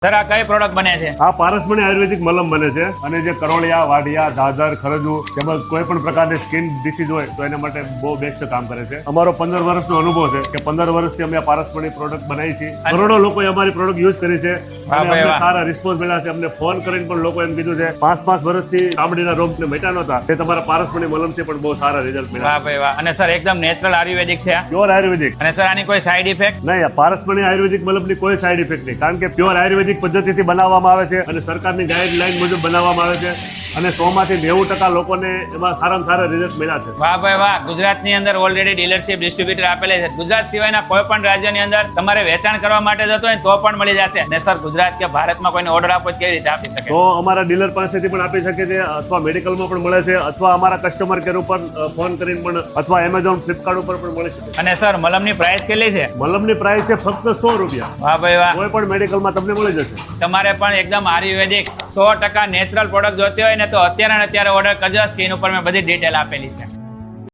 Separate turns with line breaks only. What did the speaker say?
Sir આ કઈ product બને છે?
આ પારસમણી આયુર્વેદિક મલમ બને છે અને જે કરોળિયા, વાઢિયા, દાદર, ખરજુ તેમજ કોઈ પણ પ્રકારની સ્કિન ડિસીઝ હોય તો એના માટે બહુ બેસ્ટ કામ કરે છે. અમારો 15 વર્ષનો અનુભવ છે કે 15 વર્ષથી અમે આ પારસમણી પ્રોડક્ટ બનાવી છે. કરોડો લોકોએ અમારી પ્રોડક્ટ યુઝ કરી છે અને અમને સારા રિસ્પોન્સ મળ્યા છે. અમને ફોન કરીને પણ લોકો એમ કીધું છે 5 વર્ષથી ચામડીના રોગને મટ્યા નહોતા તે તમારા પારસમણી મલમથી પણ બહુ સારા રિઝલ્ટ મળ્યા.
વાહ ભાઈ વાહ. અને સર એકદમ નેચરલ આયુર્વેદિક છે.
પ્યોર આયુર્વેદિક.
અને સર આની કોઈ સાઈડ ઇફેક્ટ
નહીં, આ પારસમણી આયુર્વેદિક મલમની કોઈ સાઈડ ઇફેક્ટ નહીં, કારણ કે પ્યોર આયુર્વેદિક પદ્ધતિથી બનાવવામાં આવે છે અને સરકારની ગાઈડલાઈન મુજબ બનાવવામાં આવે છે અને 100 માંથી 90% લોકોને એમાં સારામાં સારા રિઝલ્ટ મળ્યા છે.
વાહ ભાઈ વાહ. ગુજરાતની અંદર ઓલરેડી ડીલરશીપ ડિસ્ટ્રીબ્યુટર આપેલી છે. ગુજરાત સિવાયના કોઈ પણ રાજ્યની અંદર તમારે વેચાણ કરવા માટે જતો હોય તો પણ મળી જશે. ને સર ગુજરાત કે ભારતમાં કોઈને ઓર્ડર આપો કેવી રીતે આપી શકે?
તો અમારા ડીલર પાસેથી પણ આપી શકે છે, અથવા મેડિકલમાં પણ મળે છે, અથવા અમારા કસ્ટમર કેર ઉપર ફોન કરીને પણ, અથવા એમેઝોન, ફ્લિપકાર્ટ ઉપર પણ મળી શકે.
અને સર મલમની પ્રાઇસ કેટલી છે?
મલમની પ્રાઇસ છે ફક્ત 100 રૂપિયા.
વાહ ભાઈ વાહ.
કોઈ પણ મેડિકલમાં તમને મળી જશે.
તમારે પણ એકદમ આયુર્વેદિક 100% નેચરલ પ્રોડક્ટ જોતી હોય ને તો અત્યારે ઓર્ડર કરજો. સ્ક્રીન ઉપર મેં બધી ડિટેલ આપેલી છે.